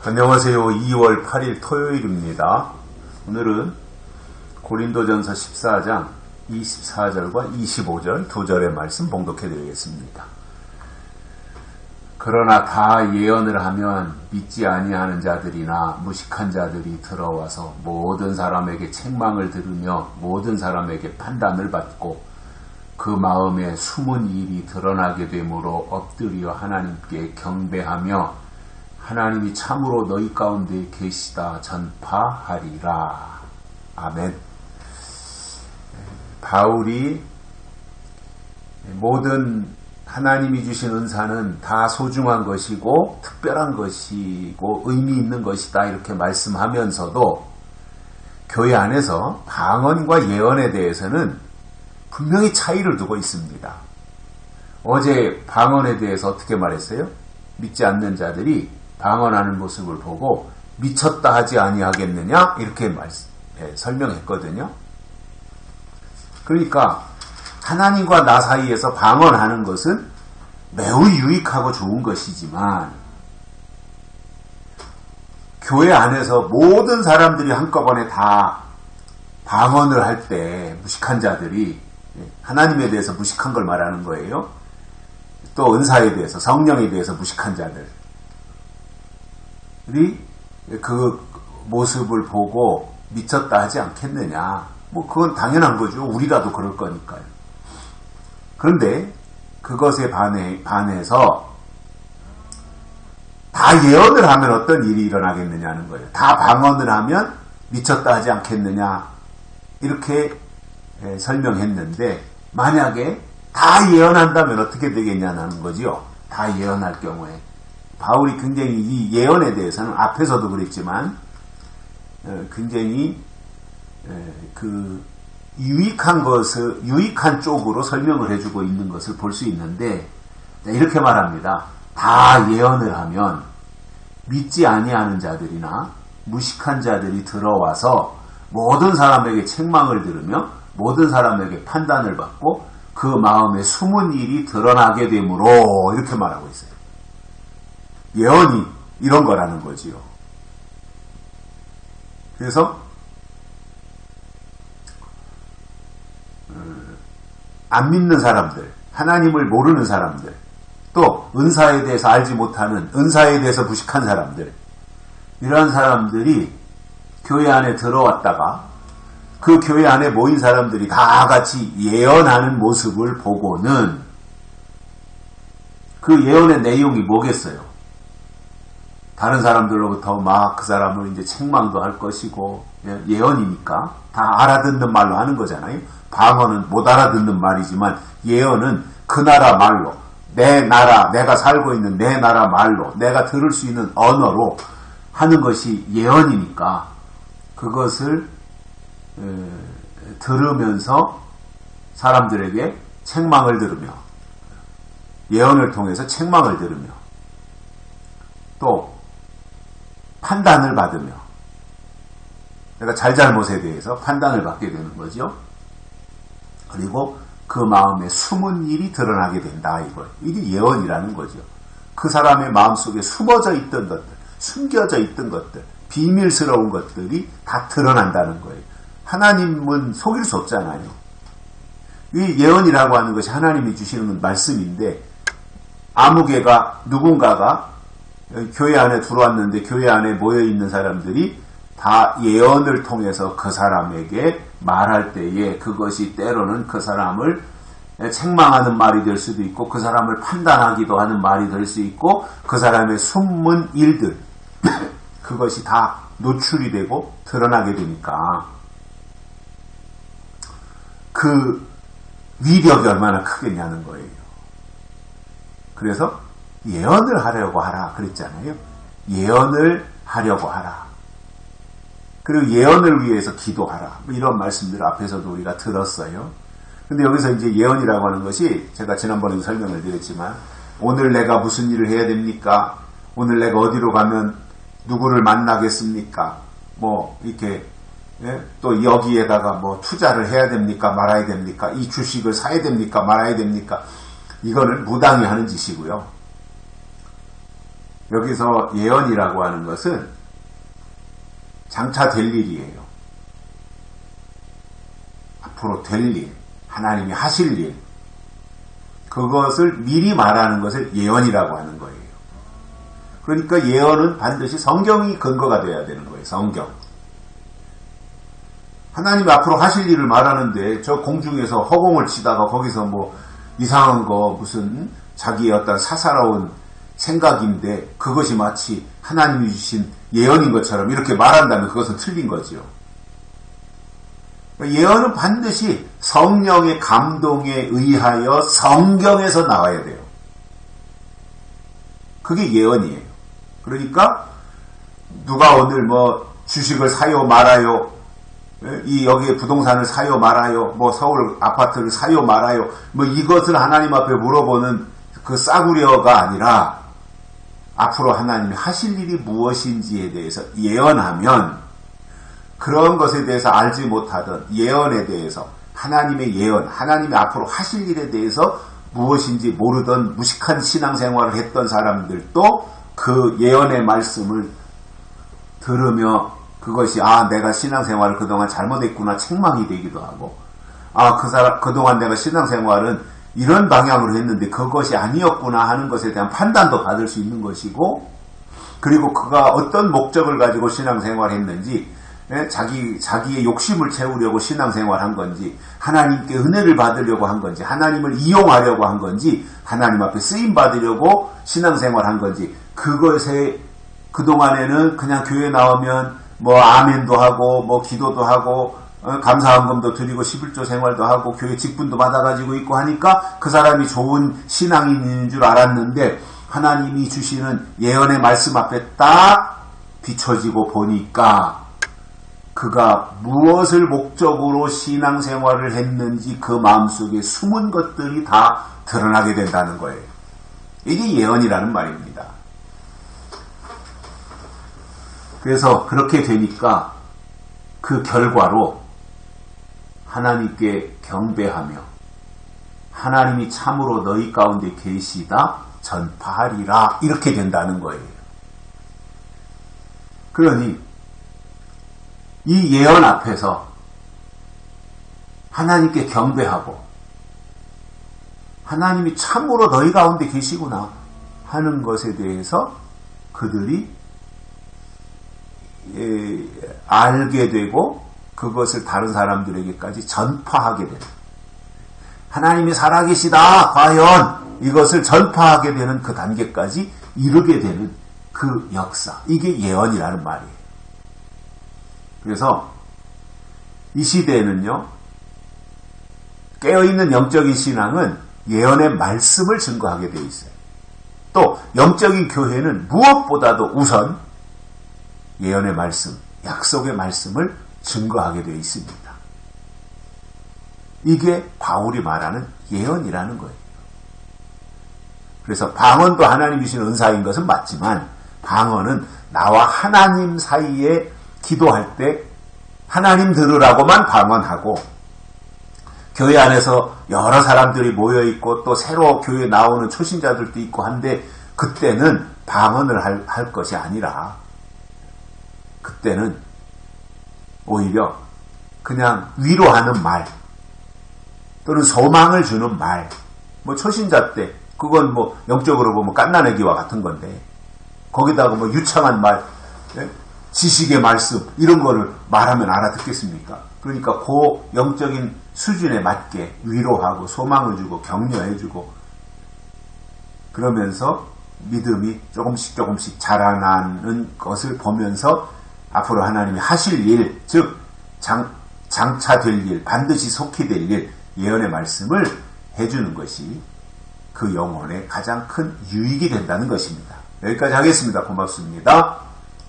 안녕하세요. 2월 8일 토요일입니다. 오늘은 고린도전서 14장 24절과 25절 두 절의 말씀 봉독해 드리겠습니다. 그러나 다 예언을 하면 믿지 아니하는 자들이나 무식한 자들이 들어와서 모든 사람에게 책망을 들으며 모든 사람에게 판단을 받고 그 마음에 숨은 일이 드러나게 되므로 엎드려 하나님께 경배하며 하나님이 참으로 너희 가운데 계시다 전파하리라. 아멘. 바울이 모든 하나님이 주신 은사는 다 소중한 것이고 특별한 것이고 의미 있는 것이다 이렇게 말씀하면서도 교회 안에서 방언과 예언에 대해서는 분명히 차이를 두고 있습니다. 어제 방언에 대해서 어떻게 말했어요? 믿지 않는 자들이 방언하는 모습을 보고 미쳤다 하지 아니하겠느냐 이렇게 설명했거든요. 그러니까 하나님과 나 사이에서 방언하는 것은 매우 유익하고 좋은 것이지만 교회 안에서 모든 사람들이 한꺼번에 다 방언을 할 때 무식한 자들이 하나님에 대해서 무식한 걸 말하는 거예요. 또 은사에 대해서 성령에 대해서 무식한 자들이 그 모습을 보고 미쳤다 하지 않겠느냐. 뭐 그건 당연한 거죠. 우리라도 그럴 거니까요. 그런데 그것에 반해서 다 예언을 하면 어떤 일이 일어나겠느냐는 거예요. 다 방언을 하면 미쳤다 하지 않겠느냐 이렇게 설명했는데 만약에 다 예언한다면 어떻게 되겠냐는 거지요. 다 예언할 경우에 바울이 굉장히 이 예언에 대해서는 앞에서도 그랬지만 굉장히 그 유익한 쪽으로 설명을 해주고 있는 것을 볼 수 있는데 이렇게 말합니다. 다 예언을 하면 믿지 아니하는 자들이나 무식한 자들이 들어와서 모든 사람에게 책망을 들으며 모든 사람에게 판단을 받고 그 마음에 숨은 일이 드러나게 되므로 이렇게 말하고 있어요. 예언이 이런 거라는 거지요. 그래서 안 믿는 사람들, 하나님을 모르는 사람들, 또 은사에 대해서 알지 못하는, 은사에 대해서 무식한 사람들, 이러한 사람들이 교회 안에 들어왔다가 그 교회 안에 모인 사람들이 다 같이 예언하는 모습을 보고는 그 예언의 내용이 뭐겠어요? 다른 사람들로부터 막 그 사람을 이제 책망도 할 것이고, 예언이니까 다 알아듣는 말로 하는 거잖아요. 방언은 못 알아듣는 말이지만 예언은 그 나라 말로, 내 나라, 내가 살고 있는 내 나라 말로, 내가 들을 수 있는 언어로 하는 것이 예언이니까 그것을 들으면서 사람들에게 책망을 들으며 예언을 통해서 책망을 들으며 또 판단을 받으며 내가 잘잘못에 대해서 판단을 받게 되는 거죠. 그리고 그 마음에 숨은 일이 드러나게 된다. 이게 예언이라는 거죠. 그 사람의 마음속에 숨어져 있던 것들, 숨겨져 있던 것들, 비밀스러운 것들이 다 드러난다는 거예요. 하나님은 속일 수 없잖아요. 이 예언이라고 하는 것이 하나님이 주시는 말씀인데 누군가가 교회 안에 들어왔는데 교회 안에 모여있는 사람들이 다 예언을 통해서 그 사람에게 말할 때에 그것이 때로는 그 사람을 책망하는 말이 될 수도 있고 그 사람을 판단하기도 하는 말이 될 수 있고 그 사람의 숨은 일들 그것이 다 노출이 되고 드러나게 되니까 그 위력이 얼마나 크겠냐는 거예요. 그래서 예언을 하려고 하라 그랬잖아요. 예언을 하려고 하라. 그리고 예언을 위해서 기도하라. 이런 말씀들을 앞에서도 우리가 들었어요. 근데 여기서 이제 예언이라고 하는 것이 제가 지난번에도 설명을 드렸지만 오늘 내가 무슨 일을 해야 됩니까? 오늘 내가 어디로 가면 누구를 만나겠습니까? 뭐 이렇게 또 여기에다가 뭐 투자를 해야 됩니까? 말아야 됩니까? 이 주식을 사야 됩니까? 말아야 됩니까? 이거는 무당이 하는 짓이고요. 여기서 예언이라고 하는 것은 장차 될 일이에요. 앞으로 될 일, 하나님이 하실 일, 그것을 미리 말하는 것을 예언이라고 하는 거예요. 그러니까 예언은 반드시 성경이 근거가 돼야 되는 거예요. 성경. 하나님이 앞으로 하실 일을 말하는데 저 공중에서 허공을 치다가 거기서 뭐 이상한 거 무슨 자기의 어떤 사사로운 생각인데 그것이 마치 하나님이 주신 예언인 것처럼 이렇게 말한다면 그것은 틀린 거지요. 예언은 반드시 성령의 감동에 의하여 성경에서 나와야 돼요. 그게 예언이에요. 그러니까 누가 오늘 뭐 주식을 사요 말아요, 여기에 부동산을 사요 말아요, 뭐 서울 아파트를 사요 말아요, 뭐 이것을 하나님 앞에 물어보는 그 싸구려가 아니라 앞으로 하나님이 하실 일이 무엇인지에 대해서 예언하면 그런 것에 대해서 알지 못하던 예언에 대해서 하나님의 예언, 하나님이 앞으로 하실 일에 대해서 무엇인지 모르던 무식한 신앙생활을 했던 사람들도 그 예언의 말씀을 들으며 그것이 내가 신앙생활을 그동안 잘못했구나 책망이 되기도 하고 그동안 내가 신앙생활은 이런 방향으로 했는데 그것이 아니었구나 하는 것에 대한 판단도 받을 수 있는 것이고 그리고 그가 어떤 목적을 가지고 신앙생활을 했는지 자기의 욕심을 채우려고 신앙생활한 건지 하나님께 은혜를 받으려고 한 건지 하나님을 이용하려고 한 건지 하나님 앞에 쓰임받으려고 신앙생활한 건지 그것에 그동안에는 그냥 교회 나오면 뭐 아멘도 하고 뭐 기도도 하고 감사헌금도 드리고 11조 생활도 하고 교회 직분도 받아가지고 있고 하니까 그 사람이 좋은 신앙인인 줄 알았는데 하나님이 주시는 예언의 말씀 앞에 딱 비춰지고 보니까 그가 무엇을 목적으로 신앙생활을 했는지 그 마음속에 숨은 것들이 다 드러나게 된다는 거예요. 이게 예언이라는 말입니다. 그래서 그렇게 되니까 그 결과로 하나님께 경배하며 하나님이 참으로 너희 가운데 계시다 전파하리라 이렇게 된다는 거예요. 그러니 이 예언 앞에서 하나님께 경배하고 하나님이 참으로 너희 가운데 계시구나 하는 것에 대해서 그들이 알게 되고 그것을 다른 사람들에게까지 전파하게 되는 하나님이 살아계시다 과연 이것을 전파하게 되는 그 단계까지 이르게 되는 그 역사 이게 예언이라는 말이에요. 그래서 이 시대에는요 깨어있는 영적인 신앙은 예언의 말씀을 증거하게 되어 있어요. 또 영적인 교회는 무엇보다도 우선 예언의 말씀, 약속의 말씀을 증거하게 되어 있습니다. 이게 바울이 말하는 예언이라는 거예요. 그래서 방언도 하나님이 주신 은사인 것은 맞지만 방언은 나와 하나님 사이에 기도할 때 하나님 들으라고만 방언하고 교회 안에서 여러 사람들이 모여있고 또 새로 교회에 나오는 초신자들도 있고 한데 그때는 방언을 할 것이 아니라 그때는 오히려 그냥 위로하는 말 또는 소망을 주는 말 뭐 초신자 때 그건 뭐 영적으로 보면 갓난아기와 같은 건데 거기다가 뭐 유창한 말 지식의 말씀 이런 거를 말하면 알아듣겠습니까? 그러니까 그 영적인 수준에 맞게 위로하고 소망을 주고 격려해주고 그러면서 믿음이 조금씩 자라나는 것을 보면서 앞으로 하나님이 하실 일, 즉 장차 될 일, 반드시 속히 될 일, 예언의 말씀을 해주는 것이 그 영혼의 가장 큰 유익이 된다는 것입니다. 여기까지 하겠습니다. 고맙습니다.